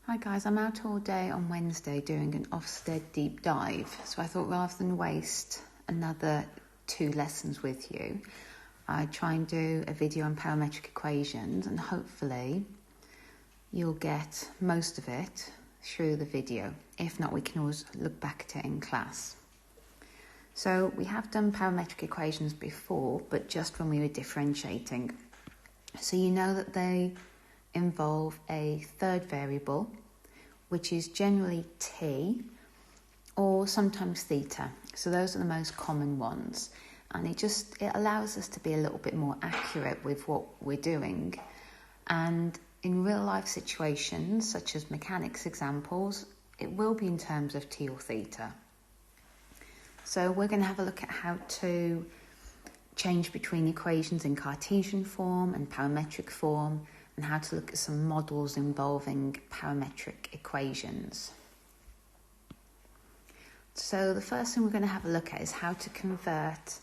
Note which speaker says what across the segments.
Speaker 1: Hi guys, I'm out all day on Wednesday doing an Ofsted deep dive, so I thought rather than waste another 2 lessons with you, I'd try and do a video on parametric equations, and hopefully you'll get most of it through the video. If not, we can always look back at it in class. So we have done parametric equations before, but just when we were differentiating. So you know that they involve a third variable, which is generally t or sometimes theta. So those are the most common ones. And it allows us to be a little bit more accurate with what we're doing. And in real life situations, such as mechanics examples, it will be in terms of t or theta. So we're going to have a look at how to change between equations in Cartesian form and parametric form, and how to look at some models involving parametric equations. So the first thing we're going to have a look at is how to convert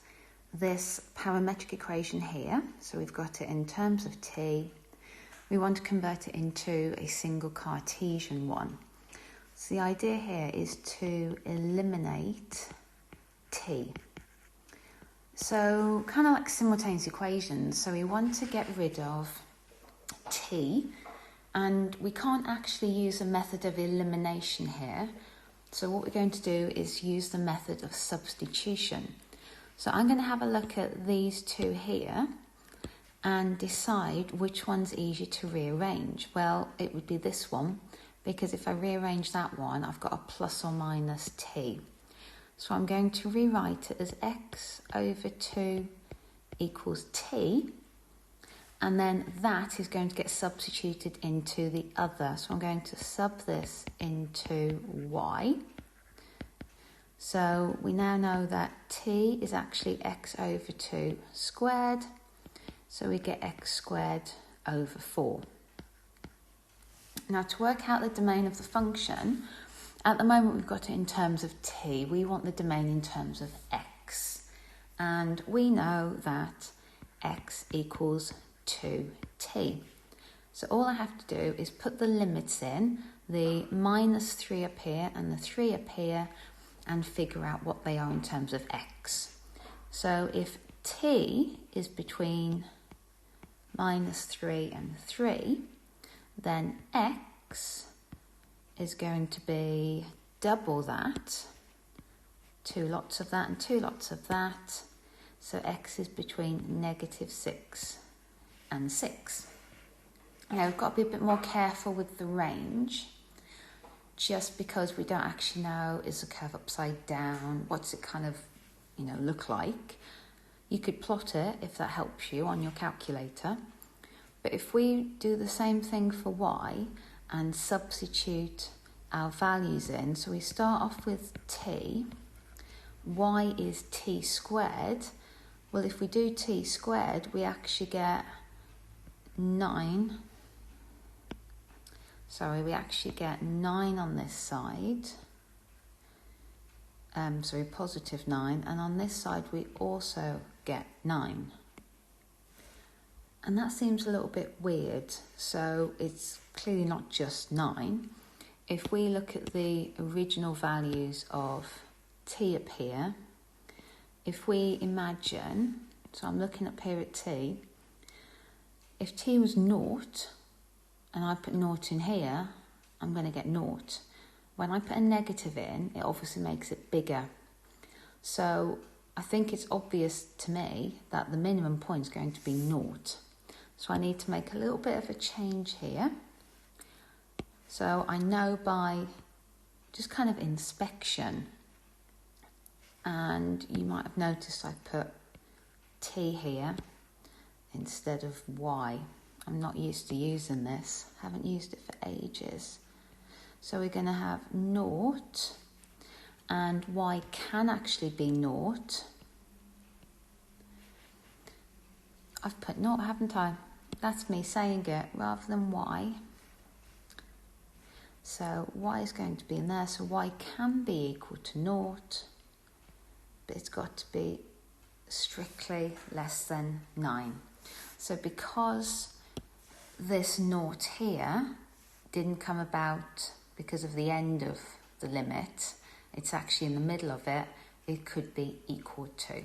Speaker 1: this parametric equation here. So we've got it in terms of t. We want to convert it into a single Cartesian one. So the idea here is to eliminate t. So kind of like simultaneous equations. So we want to get rid of t, and we can't actually use a method of elimination here. So what we're going to do is use the method of substitution. So I'm going to have a look at these two here and decide which one's easier to rearrange. Well, it would be this one, because if I rearrange that one, I've got a plus or minus t. So I'm going to rewrite it as x over 2 equals t, and then that is going to get substituted into the other. So I'm going to sub this into y. So we now know that t is actually x over 2 squared, so we get x squared over 4. Now to work out the domain of the function, at the moment we've got it in terms of t. We want the domain in terms of x. And we know that x equals 2t. So all I have to do is put the limits in, the minus 3 up here and the 3 up here, and figure out what they are in terms of x. So if t is between minus 3 and 3, then x is going to be double that, 2 lots of that and 2 lots of that. So x is between negative 6 and 6. Now we've got to be a bit more careful with the range, just because we don't actually know, is the curve upside down, what's it kind of, look like. You could plot it if that helps you on your calculator. But if we do the same thing for y and substitute our values in, so we start off with t, y is t squared. Well, if we do t squared, we actually get 9. We actually get 9 on this side. Positive 9. And on this side, we also get 9. And that seems a little bit weird. So it's clearly not just 9. If we look at the original values of t up here, if we imagine, so I'm looking up here at t, if t was 0, and I put 0 in here, I'm going to get 0. When I put a negative in, it obviously makes it bigger. So I think it's obvious to me that the minimum point is going to be 0. So I need to make a little bit of a change here. So I know by just kind of inspection, and you might have noticed I put t here instead of y. I'm not used to using this, haven't used it for ages. So we're going to have 0, and y can actually be 0. I've put 0, haven't I? That's me saying it rather than y. So y is going to be in there, so y can be equal to 0, but it's got to be strictly less than 9. So because this 0 here didn't come about because of the end of the limit, it's actually in the middle of it, it could be equal to.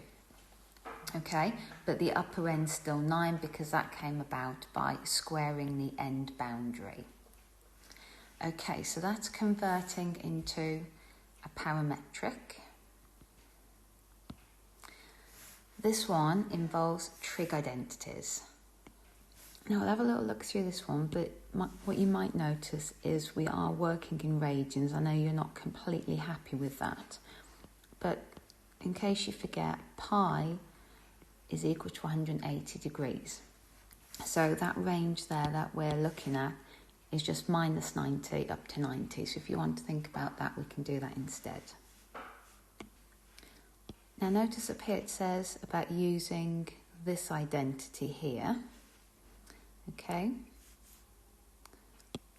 Speaker 1: Okay, but the upper end's still 9 because that came about by squaring the end boundary. Okay, so that's converting into a parametric. This one involves trig identities. Now I'll have a little look through this one, but what you might notice is we are working in radians. I know you're not completely happy with that, but in case you forget, pi is equal to 180 degrees. So that range there that we're looking at is just minus 90 up to 90. So if you want to think about that, we can do that instead. Now notice up here it says about using this identity here. Okay,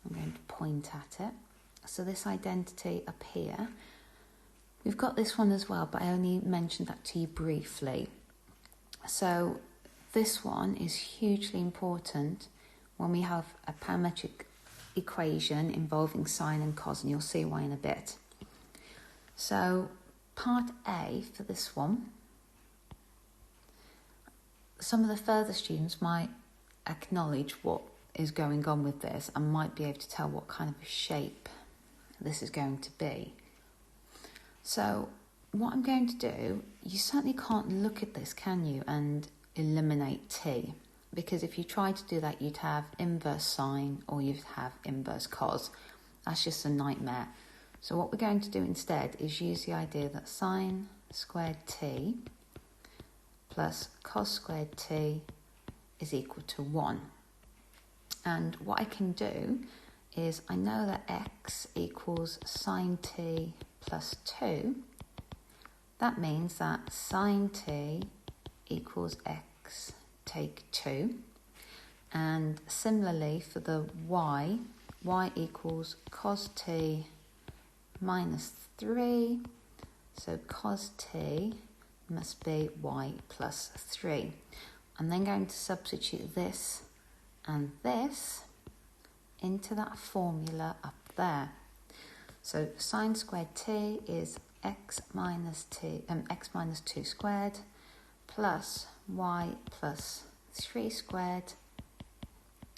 Speaker 1: I'm going to point at it. So this identity up here, we've got this one as well, but I only mentioned that to you briefly. So this one is hugely important when we have a parametric equation involving sine and cos, and you'll see why in a bit. So part A for this one, some of the further students might acknowledge what is going on with this and might be able to tell what kind of a shape this is going to be. So what I'm going to do, you certainly can't look at this, can you, and eliminate t, because if you try to do that you'd have inverse sine or you'd have inverse cos. That's just a nightmare. So what we're going to do instead is use the idea that sine squared t plus cos squared t is equal to 1. And what I can do is I know that x equals sine t plus 2. That means that sine t equals x take 2. And similarly for the y equals cos t minus 3. So cos t must be y plus 3. I'm then going to substitute this and this into that formula up there. So sine squared t is x minus 2 squared plus y plus 3 squared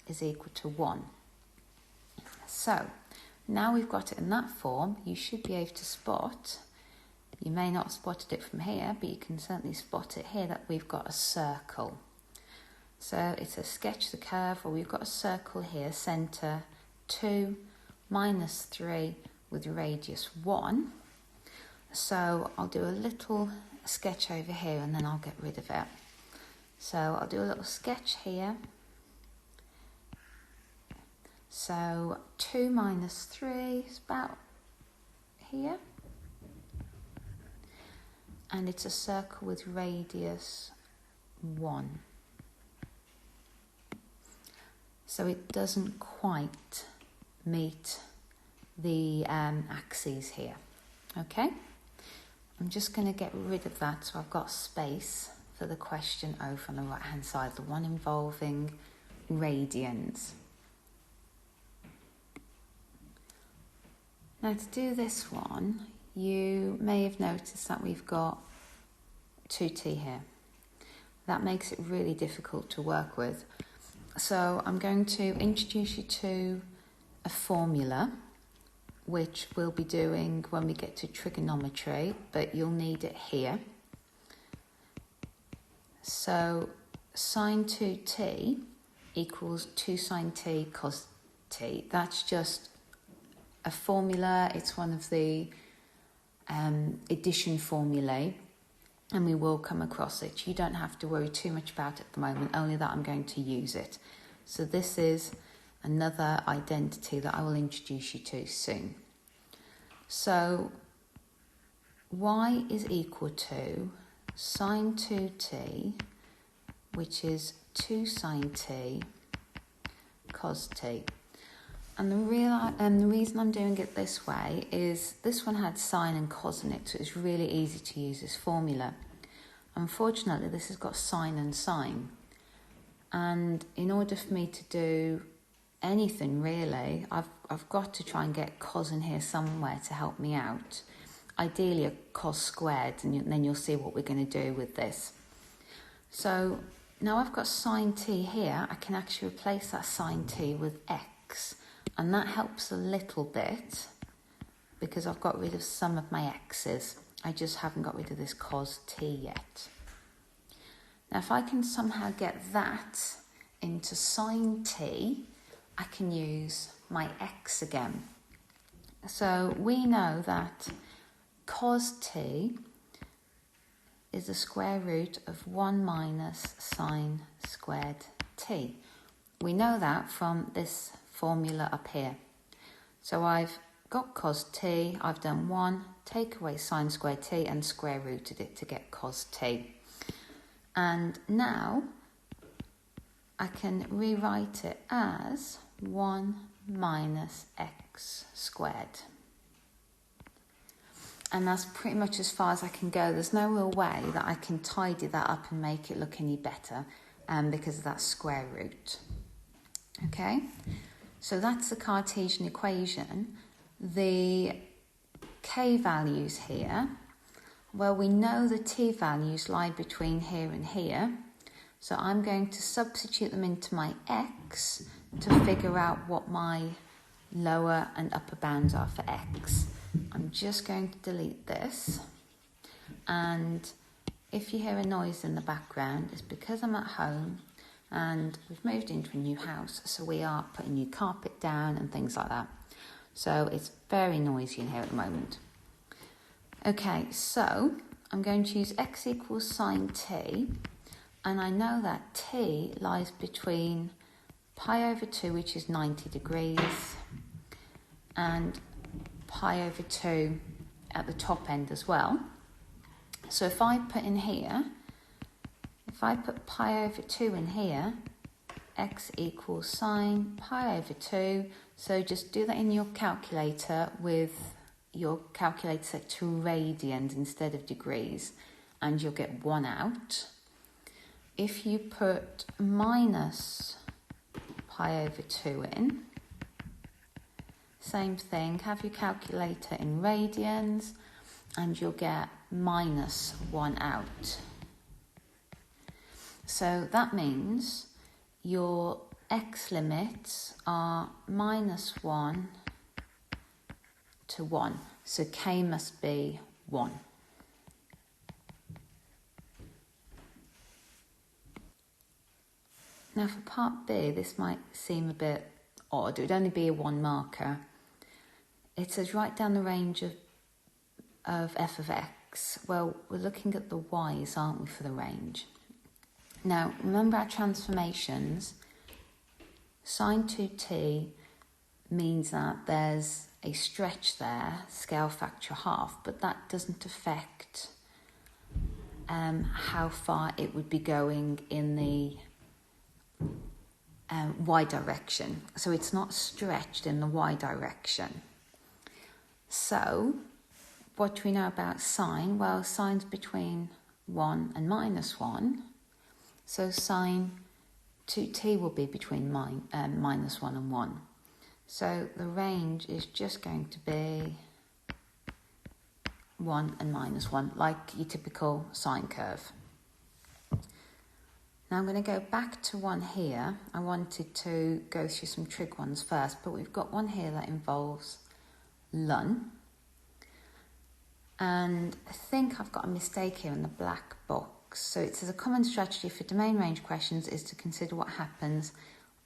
Speaker 1: is equal to 1. So now we've got it in that form, you should be able to spot, you may not have spotted it from here, but you can certainly spot it here that we've got a circle. So it's a sketch the curve, or we've got a circle here, centre 2, minus 3 with radius 1. So I'll do a little sketch over here and then I'll get rid of it. So I'll do a little sketch here. So 2 minus 3 is about here. And it's a circle with radius 1. So it doesn't quite meet the axes here. Okay, I'm just going to get rid of that so I've got space for the question over on the right hand side, the one involving radians. Now to do this one, you may have noticed that we've got 2t here. That makes it really difficult to work with. So I'm going to introduce you to a formula, which we'll be doing when we get to trigonometry, but you'll need it here. So sine 2t equals 2 sine t cos t. That's just a formula. It's one of the addition formulae, and we will come across it. You don't have to worry too much about it at the moment, only that I'm going to use it. So this is another identity that I will introduce you to soon. So y is equal to sine 2t, which is 2 sine t cos t. And the reason I'm doing it this way is this one had sine and cos in it, so it's really easy to use this formula. Unfortunately, this has got sine and sine. And in order for me to do anything really. I've got to try and get cos in here somewhere to help me out. Ideally a cos squared, and then you'll see what we're going to do with this. So now I've got sine t here, I can actually replace that sine t with x, and that helps a little bit because I've got rid of some of my x's. I just haven't got rid of this cos t yet. Now if I can somehow get that into sine t, I can use my x again. So we know that cos t is the square root of 1 minus sine squared t. We know that from this formula up here. So I've got cos t, I've done 1, take away sine squared t and square rooted it to get cos t. And now I can rewrite it as 1 minus x squared. And that's pretty much as far as I can go. There's no real way that I can tidy that up and make it look any better because of that square root. Okay, so that's the Cartesian equation. The k values here, well, we know the t values lie between here and here. So I'm going to substitute them into my x to figure out what my lower and upper bounds are for x. I'm just going to delete this, and if you hear a noise in the background, it's because I'm at home and we've moved into a new house, so we are putting new carpet down and things like that. So it's very noisy in here at the moment. Okay, so I'm going to use x equals sine t, and I know that t lies between pi over 2, which is 90 degrees, and pi over 2 at the top end as well. So if I put in here, if I put pi over 2 in here, x equals sine pi over 2. So just do that in your calculator with your calculator set to radians instead of degrees, and you'll get 1 out. If you put minus pi over 2 in, same thing, have your calculator in radians, and you'll get minus 1 out. So that means your x limits are minus 1 to 1. So k must be 1. Now for part B, this might seem a bit odd. It would only be a 1 marker. It says write down the range of f of x. Well, we're looking at the y's, aren't we, for the range? Now, remember our transformations. Sine 2t means that there's a stretch there, scale factor half, but that doesn't affect how far it would be going in the y direction. So it's not stretched in the y direction. So what do we know about sine? Well, sine's between 1 and minus 1. So sine 2t will be between minus 1 and 1. So the range is just going to be 1 and minus 1, like your typical sine curve. Now I'm going to go back to one here. I wanted to go through some trig ones first, but we've got one here that involves ln. And I think I've got a mistake here in the black box. So it says a common strategy for domain range questions is to consider what happens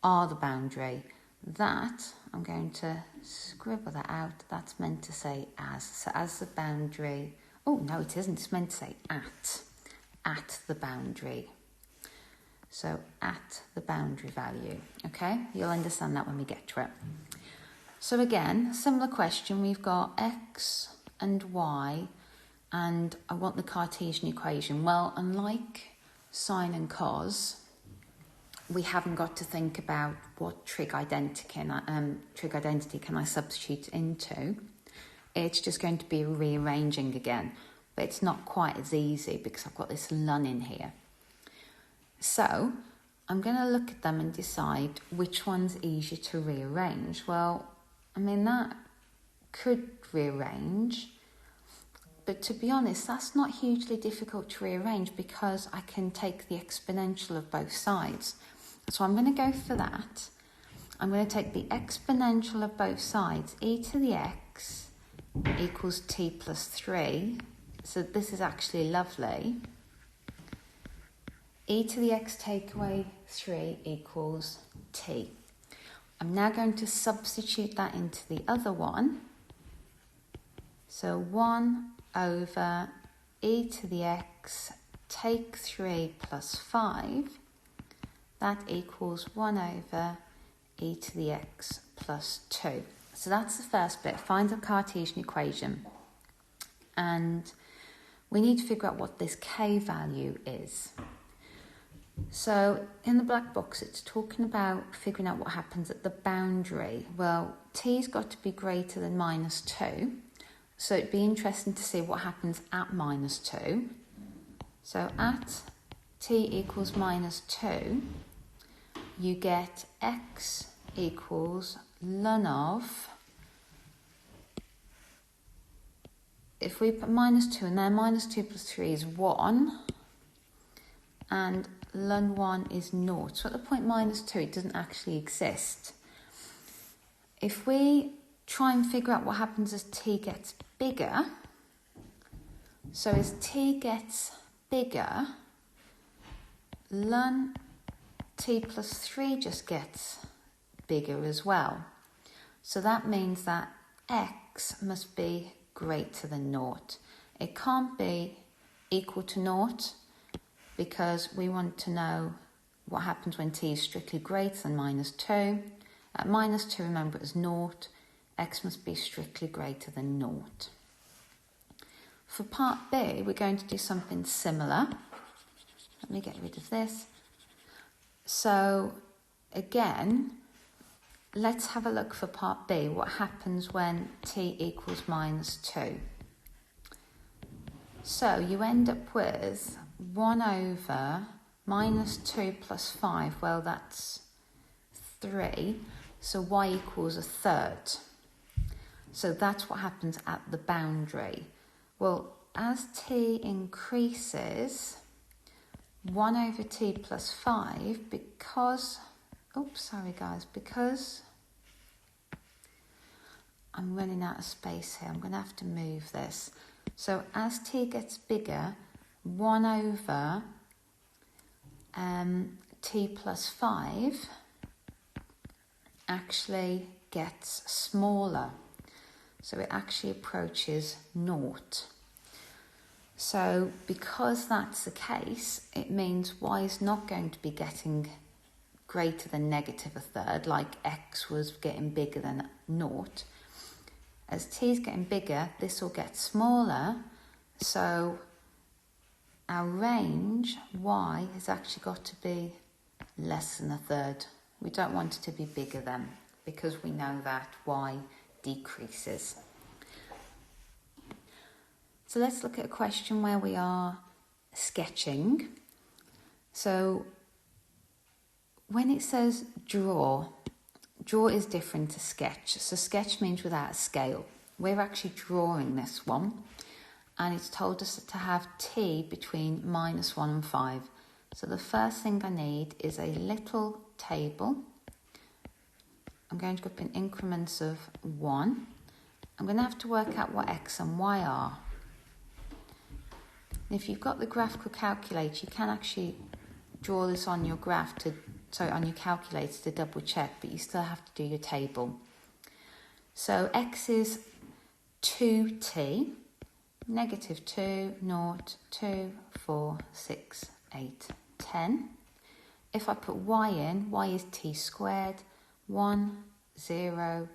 Speaker 1: are the boundary. That, I'm going to scribble that out, that's meant to say as. So as the boundary, oh no it isn't, it's meant to say at the boundary. So at the boundary value, okay? You'll understand that when we get to it. So again, similar question, we've got x and y, and I want the Cartesian equation. Well, unlike sine and cos, we haven't got to think about what trig identity can I substitute into. It's just going to be rearranging again, but it's not quite as easy because I've got this ln in here. So I'm going to look at them and decide which one's easier to rearrange. Well, I mean, that could rearrange, but to be honest, that's not hugely difficult to rearrange because I can take the exponential of both sides. So I'm going to go for that. I'm going to take the exponential of both sides. E to the x equals t plus 3. So this is actually lovely. E to the x take away 3 equals t. I'm now going to substitute that into the other one. So 1 over e to the x take 3 plus 5. That equals 1 over e to the x plus 2. So that's the first bit. Find the Cartesian equation. And we need to figure out what this k value is. So in the black box, it's talking about figuring out what happens at the boundary. Well, t's got to be greater than minus 2. So it'd be interesting to see what happens at minus 2. So at t equals minus 2, you get x equals ln of, if we put minus 2 in there, minus 2 plus 3 is 1, and ln 1 is 0. So at the point minus 2, it doesn't actually exist. If we try and figure out what happens as t gets bigger, so as t gets bigger, ln t plus 3 just gets bigger as well. So that means that x must be greater than 0. It can't be equal to 0 because we want to know what happens when t is strictly greater than minus 2. At minus 2, remember, it's 0. X must be strictly greater than 0. For part B, we're going to do something similar. Let me get rid of this. So again, let's have a look for part B. What happens when t equals minus 2? So you end up with 1 over minus 2 plus 5. Well, that's 3. So y equals a third. So that's what happens at the boundary. Well, as t increases, 1 over t plus 5, because I'm running out of space here, I'm going to have to move this. So as t gets bigger, 1 over t plus 5 actually gets smaller. So it actually approaches 0. So because that's the case, it means y is not going to be getting greater than negative a third, like x was getting bigger than 0. As t is getting bigger, this will get smaller. So our range, y, has actually got to be less than a third. We don't want it to be bigger than, because we know that y decreases. So let's look at a question where we are sketching. So when it says draw is different to sketch. So sketch means without a scale. We're actually drawing this one, and it's told us to have t between minus 1 and 5. So the first thing I need is a little table. I'm going to go up in increments of 1. I'm going to have to work out what x and y are. And if you've got the graphical calculator, you can actually draw this on your on your calculator to double check, but you still have to do your table. So x is 2t, negative 2, 0, 2, 4, 6, 8, 10. If I put y in, y is t squared, 1, 0,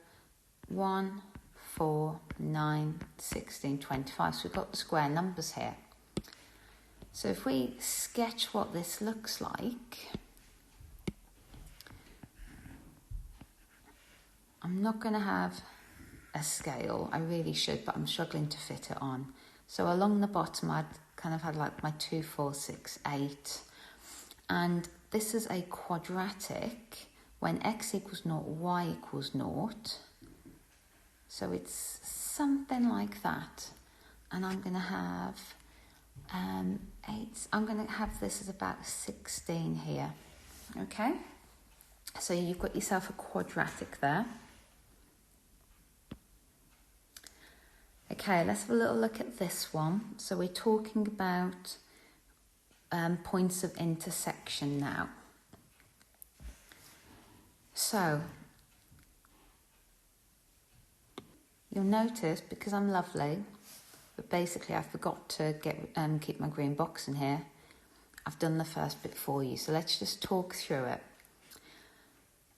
Speaker 1: 1, 4, 9, 16, 25. So we've got the square numbers here. So if we sketch what this looks like, I'm not going to have a scale. I really should, but I'm struggling to fit it on. So along the bottom, I'd kind of had like my 2, 4, 6, 8. And this is a quadratic when x equals 0, y equals 0. So it's something like that. And I'm going to have 8. I'm going to have this as about 16 here. Okay? So you've got yourself a quadratic there. Okay, let's have a little look at this one. So we're talking about points of intersection now. So you'll notice, because I'm lovely, but basically I forgot to keep my green box in here, I've done the first bit for you. So let's just talk through it.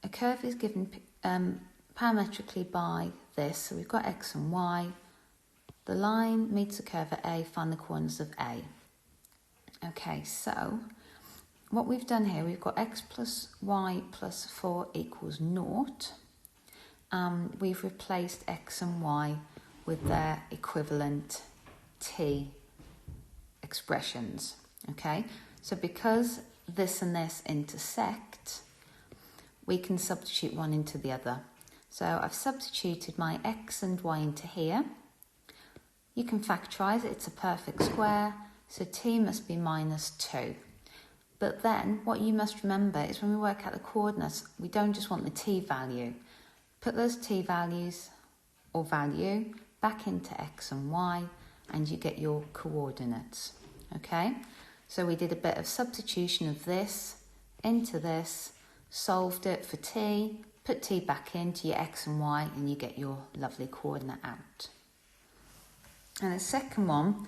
Speaker 1: A curve is given parametrically by this. So we've got x and y. The line meets the curve at A, find the coordinates of A. Okay, so what we've done here, we've got x plus y plus 4 equals 0. We've replaced x and y with their equivalent t expressions. Okay, so because this and this intersect, we can substitute one into the other. So I've substituted my x and y into here. You can factorise it, it's a perfect square, so t must be minus 2. But then what you must remember is when we work out the coordinates, we don't just want the t value. Put those t values or value back into x and y and you get your coordinates. Okay, so we did a bit of substitution of this into this, solved it for t, put t back into your x and y and you get your lovely coordinate out. And the second one,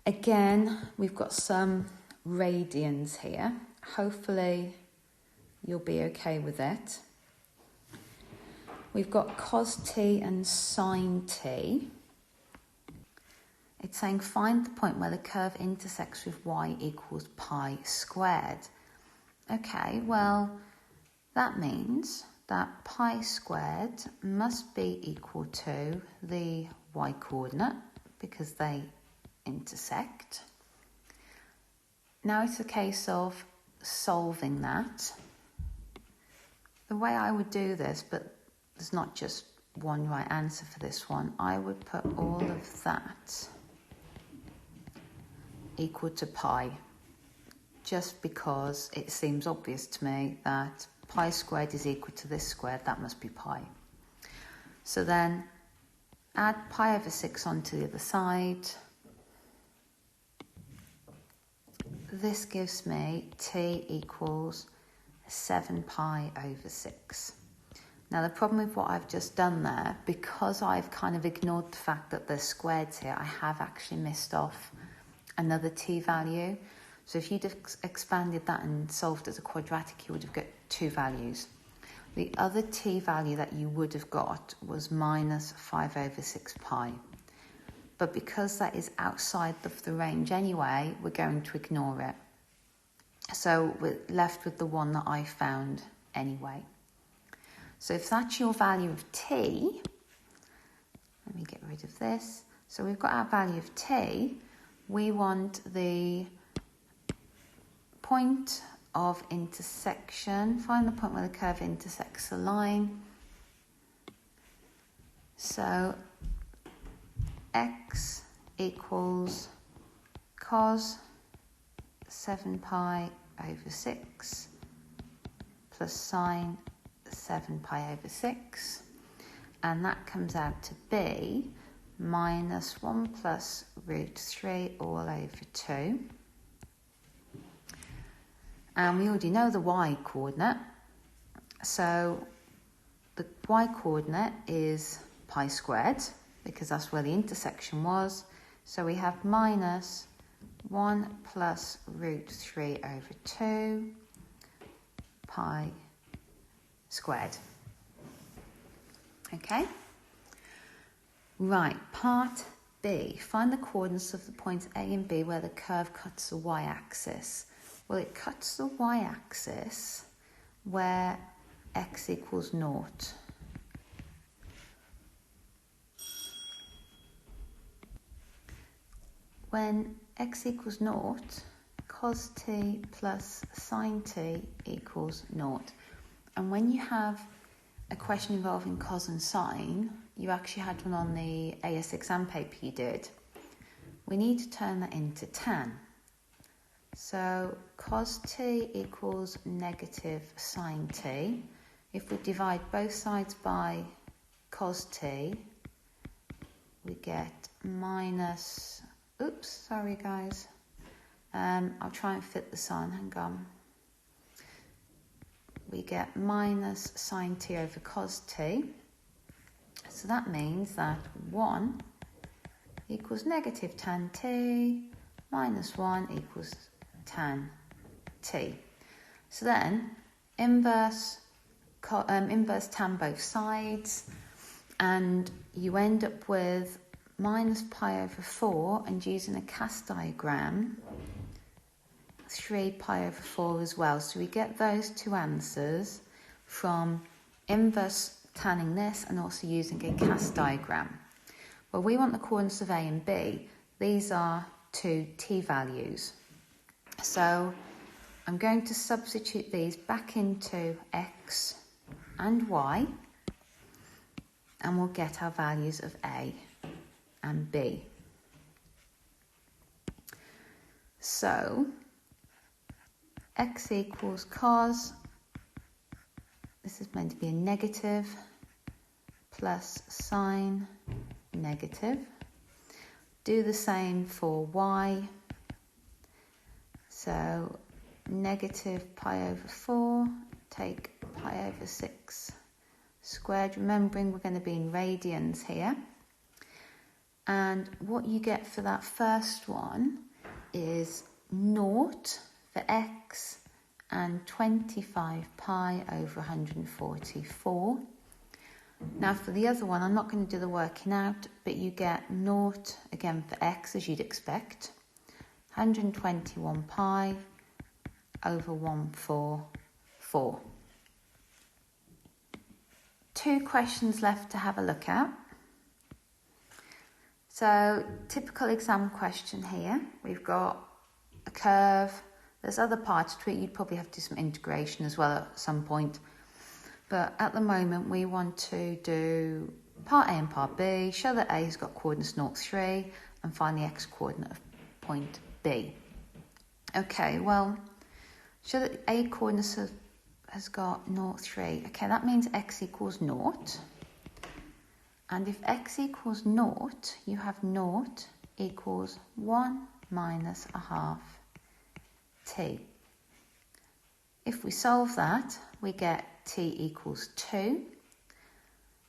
Speaker 1: again, we've got some radians here. Hopefully you'll be okay with it. We've got cos t and sine t. It's saying find the point where the curve intersects with y equals pi squared. Okay, well, that means that pi squared must be equal to the y coordinate because they intersect. Now it's a case of solving that. The way I would do this, but there's not just one right answer for this one, I would put all of that equal to pi, just because it seems obvious to me that pi squared is equal to this squared, that must be pi. So then add pi over 6 onto the other side. This gives me t equals 7 pi over 6. Now the problem with what I've just done there, because I've kind of ignored the fact that there's squares here, I have actually missed off another t value. So if you'd have expanded that and solved as a quadratic, you would have got 2 values. The other t value that you would have got was minus 5 over 6 pi. But because that is outside of the range anyway, we're going to ignore it. So we're left with the one that I found anyway. So if that's your value of t, let me get rid of this. So we've got our value of t. We want the point of intersection. Find the point where the curve intersects the line. So x equals cos 7 pi over 6 plus sine 7 pi over 6, and that comes out to be minus 1 plus root 3 all over 2. And we already know the y coordinate, so the y coordinate is pi squared, because that's where the intersection was. So we have minus 1 plus root 3 over 2 pi squared. Okay? Right, part B. Find the coordinates of the points A and B where the curve cuts the y-axis. Well, it cuts the y-axis where x equals 0. When x equals 0, cos t plus sine t equals 0. And when you have a question involving cos and sine, you actually had one on the AS exam paper you did, we need to turn that into tan. So cos t equals negative sine t. If we divide both sides by cos t, we get minus, oops, sorry guys. I'll try and fit this on, hang on. We get minus sine t over cos t. So that means that 1 equals negative tan t minus 1 equals tan t. So then inverse tan both sides, and you end up with minus pi over 4, and using a CAS diagram, 3 pi over 4 as well. So we get those two answers from inverse tanning this and also using a CAS diagram. Well, we want the coordinates of A and B. These are two t values. So I'm going to substitute these back into x and y, and we'll get our values of A and B. So x equals cos, this is meant to be a negative, plus sine, negative. Do the same for y. So negative pi over 4, take pi over 6 squared. Remembering we're going to be in radians here. And what you get for that first one is 0 for x and 25 pi over 144. Now for the other one, I'm not going to do the working out, but you get 0 again for x as you'd expect, 121 pi over 144. 2 questions left to have a look at. So typical exam question here, we've got a curve, there's other parts to it, you'd probably have to do some integration as well at some point. But at the moment, we want to do part A and part B, show that A has got coordinates 0, 3, and find the x coordinate of point B. Okay, well, show that A coordinates has got 0, 3. Okay, that means x equals 0. And if x equals 0, you have 0 equals 1 minus a half t. If we solve that, we get t equals 2.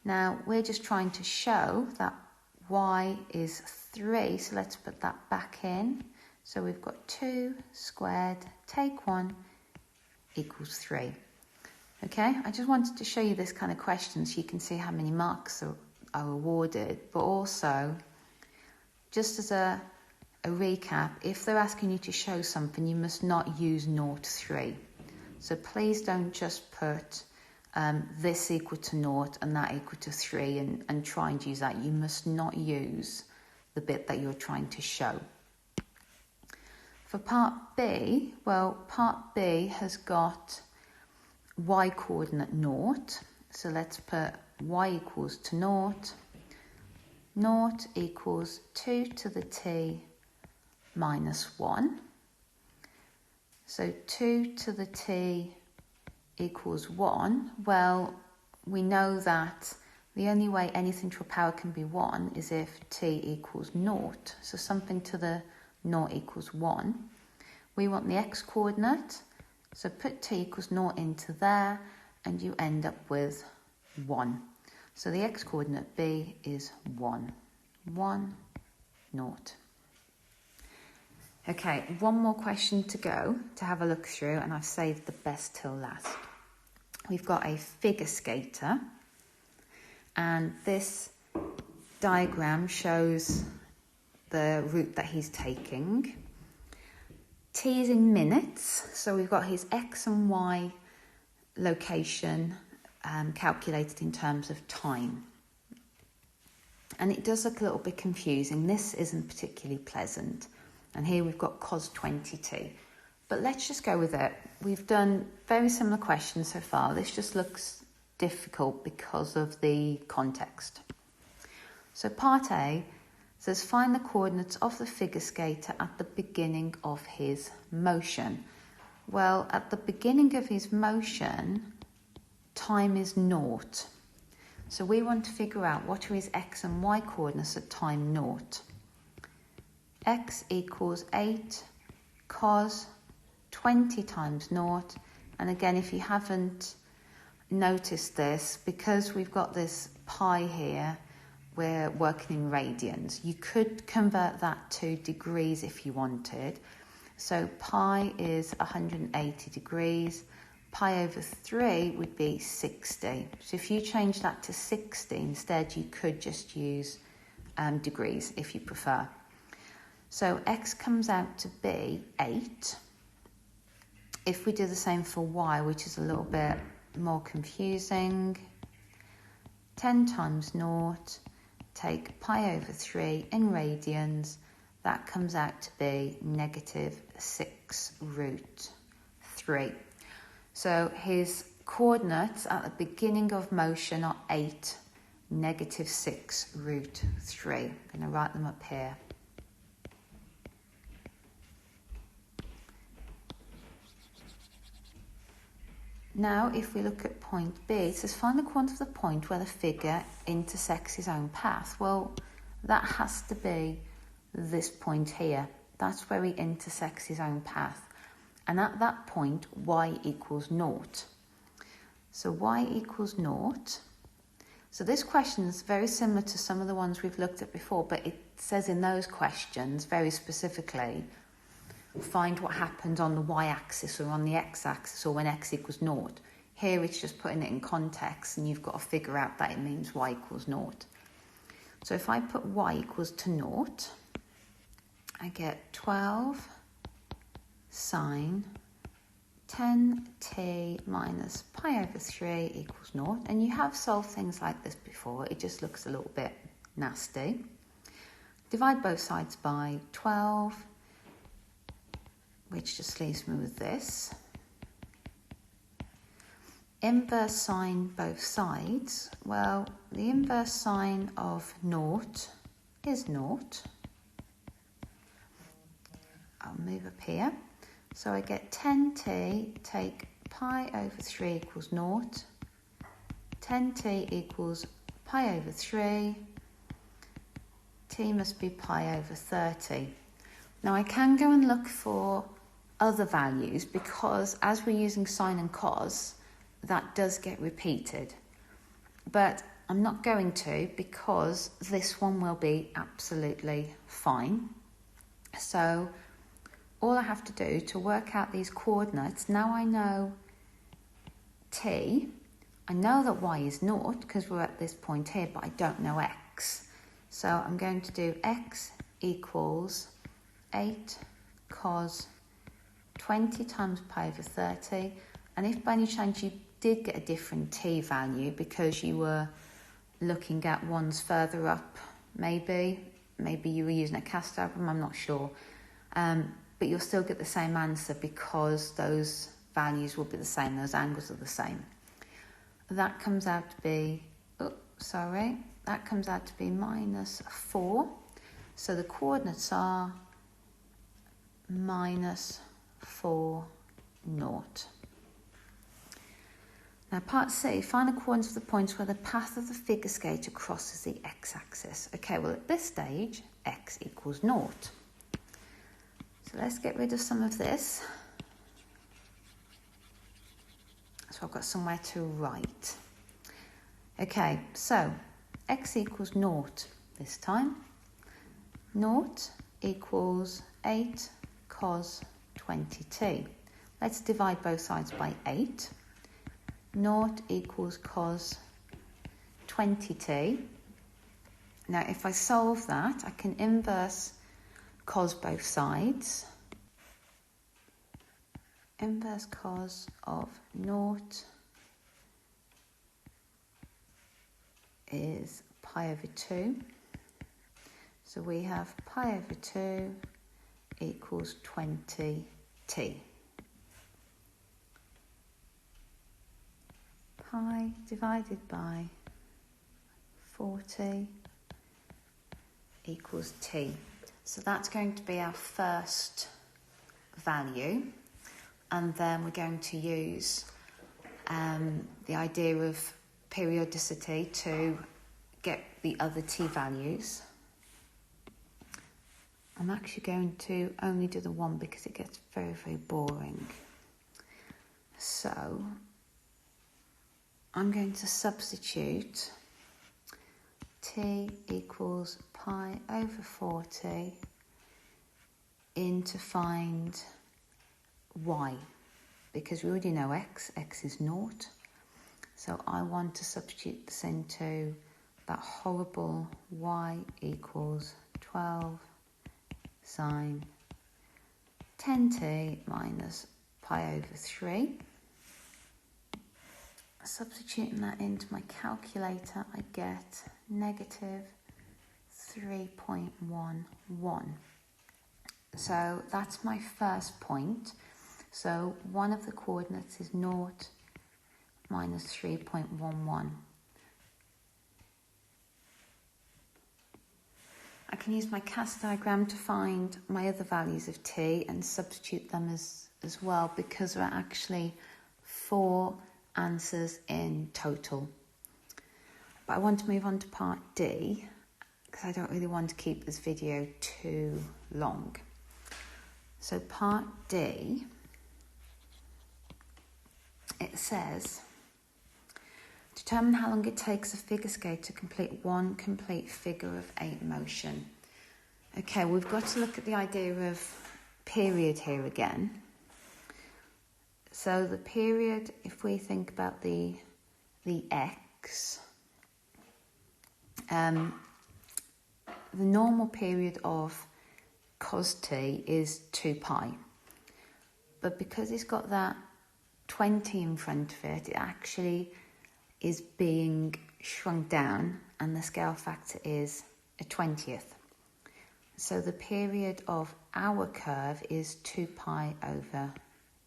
Speaker 1: Now, we're just trying to show that y is 3, so let's put that back in. So we've got 2 squared, take 1, equals 3. Okay, I just wanted to show you this kind of question so you can see how many marks are awarded, but also, just as a recap, if they're asking you to show something, you must not use 0 to 3. So please don't just put this equal to 0 and that equal to 3 and try and use that. You must not use the bit that you're trying to show. For part B, well, part B has got y coordinate 0. So let's put y equals to 0. 0 equals 2 to the t minus 1. So 2 to the t equals 1. Well, we know that the only way anything to a power can be 1 is if t equals 0. So something to the 0 equals 1. We want the x coordinate. So put t equals 0 into there and you end up with 1. So the x coordinate B is 1. 1, 0. Okay, one more question to go to have a look through, and I've saved the best till last. We've got a figure skater, and this diagram shows the route that he's taking. T is in minutes, so we've got his x and y location calculated in terms of time. And it does look a little bit confusing. This isn't particularly pleasant. And here we've got cos 20t. But let's just go with it. We've done very similar questions so far. This just looks difficult because of the context. So part A says find the coordinates of the figure skater at the beginning of his motion. Well, at the beginning of his motion, time is 0. So we want to figure out what are his x and y coordinates at time 0. X equals 8 cos 20 times 0. And again, if you haven't noticed this, because we've got this pi here, we're working in radians. You could convert that to degrees if you wanted. So pi is 180 degrees. Pi over 3 would be 60. So if you change that to 60 instead, you could just use degrees if you prefer. So x comes out to be 8. If we do the same for y, which is a little bit more confusing, 10 times 0, take pi over 3 in radians, that comes out to be -6 root 3. So his coordinates at the beginning of motion are 8, -6 root 3. I'm going to write them up here. Now, if we look at point B, it says find the coordinate of the point where the figure intersects his own path. Well, that has to be this point here. That's where he intersects his own path. And at that point, y equals 0. So y equals 0. So this question is very similar to some of the ones we've looked at before, but it says in those questions very specifically, find what happens on the y-axis or on the x-axis or when x equals 0. Here it's just putting it in context and you've got to figure out that it means y equals 0. So if I put y equals to 0, I get 12 sine 10t minus pi over 3 equals 0. And you have solved things like this before. It just looks a little bit nasty. Divide both sides by 12. Which just leaves me with this. Inverse sine both sides. Well, the inverse sine of 0 is 0. I'll move up here. So I get 10t, take pi over 3 equals 0. 10t equals pi over 3. T must be pi over 30. Now I can go and look for other values because as we're using sine and cos, that does get repeated. But I'm not going to because this one will be absolutely fine. So all I have to do to work out these coordinates, now I know t, I know that y is 0 because we're at this point here, but I don't know x. So I'm going to do x equals 8 cos 20 times pi over 30. And if by any chance you did get a different t value because you were looking at ones further up, maybe you were using a cast diagram, I'm not sure. But you'll still get the same answer because those values will be the same, those angles are the same. That comes out to be, that comes out to be -4. So the coordinates are -4, 0. Now part C, find the coordinates of the points where the path of the figure skater crosses the x-axis. Okay, well at this stage, x equals 0. So let's get rid of some of this. So I've got somewhere to write. Okay, so x equals 0 this time. 0 equals 8 cos 20t. Let's divide both sides by 8. 0 equals cos 20t. Now if I solve that, I can inverse cos both sides. Inverse cos of 0 is pi over 2. So we have pi over 2 equals 20t. pi divided by 40 equals t. So that's going to be our first value, and then we're going to use the idea of periodicity to get the other t values. I'm actually going to only do the one because it gets very, very boring. So I'm going to substitute t equals pi over 40 in to find y, because we already know x is 0. So I want to substitute this into that horrible y equals 12 sine 10t minus pi over 3. Substituting that into my calculator, I get negative 3.11. So that's my first point. So one of the coordinates is 0 minus 3.11. I can use my CAS diagram to find my other values of t and substitute them as well, because there are actually 4 answers in total. But I want to move on to part D, because I don't really want to keep this video too long. So part D, it says, determine how long it takes a figure skater to complete one complete figure of 8 motion. Okay, we've got to look at the idea of period here again. So the period, if we think about the x, the normal period of cos t is 2 pi. But because it's got that 20 in front of it, it actually is being shrunk down, and the scale factor is a 20th. So the period of our curve is 2 pi over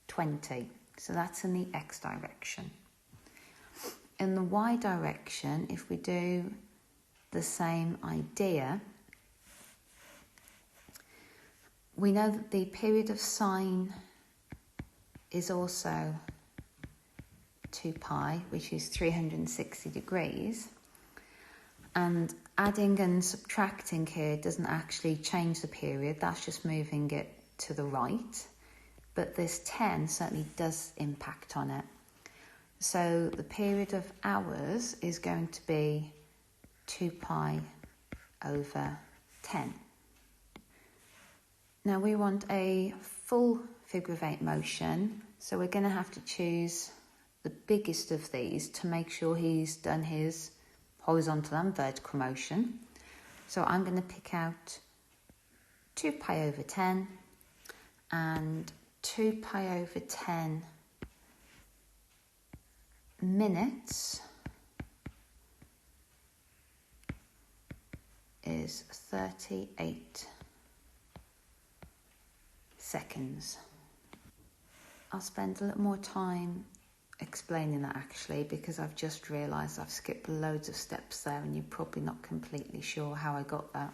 Speaker 1: 20. So that's in the x direction. In the y direction, if we do the same idea, we know that the period of sine is also 2 pi, which is 360 degrees. And adding and subtracting here doesn't actually change the period, that's just moving it to the right. But this 10 certainly does impact on it. So the period of ours is going to be 2 pi over 10. Now we want a full figure of 8 motion, so we're going to have to choose the biggest of these to make sure he's done his horizontal and vertical motion. So I'm going to pick out 2 pi over 10 and 2 pi over 10 minutes is 38 seconds. I'll spend a little more time explaining that actually, because I've just realised I've skipped loads of steps there and you're probably not completely sure how I got that.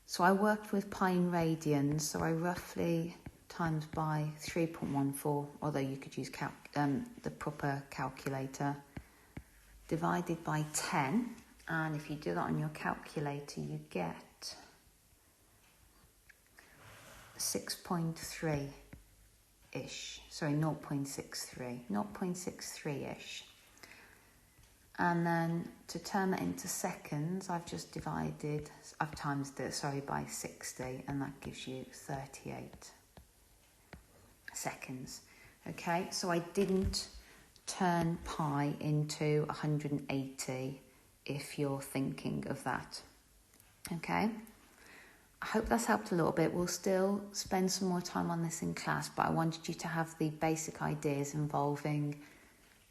Speaker 1: So I worked with pi in radians, so I roughly times by 3.14, although you could use the proper calculator, divided by 10, and if you do that on your calculator you get 6.3 ish, sorry, 0.63-ish. And then to turn that into seconds, I've times it, by 60, and that gives you 38 seconds. Okay, so I didn't turn pi into 180 if you're thinking of that. Okay, I hope that's helped a little bit. We'll still spend some more time on this in class, but I wanted you to have the basic ideas involving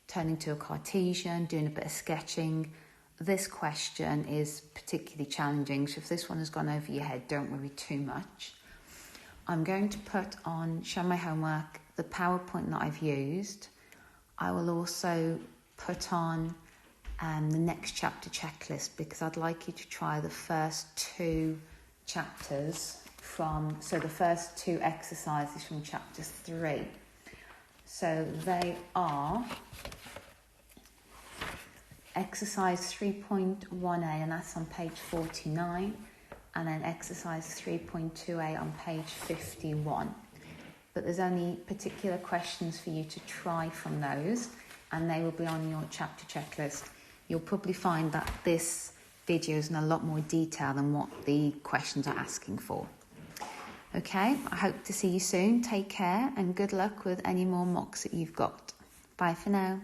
Speaker 1: turning to a Cartesian, doing a bit of sketching. This question is particularly challenging, so if this one has gone over your head, don't worry too much. I'm going to put on Show My Homework the PowerPoint that I've used. I will also put on the next chapter checklist, because I'd like you to try the first 2 chapters the first 2 exercises from chapter 3. So they are exercise 3.1a, and that's on page 49, and then exercise 3.2a on page 51. But there's only particular questions for you to try from those, and they will be on your chapter checklist. You'll probably find that this video is in a lot more detail than what the questions are asking for. Okay, I hope to see you soon. Take care and good luck with any more mocks that you've got. Bye for now.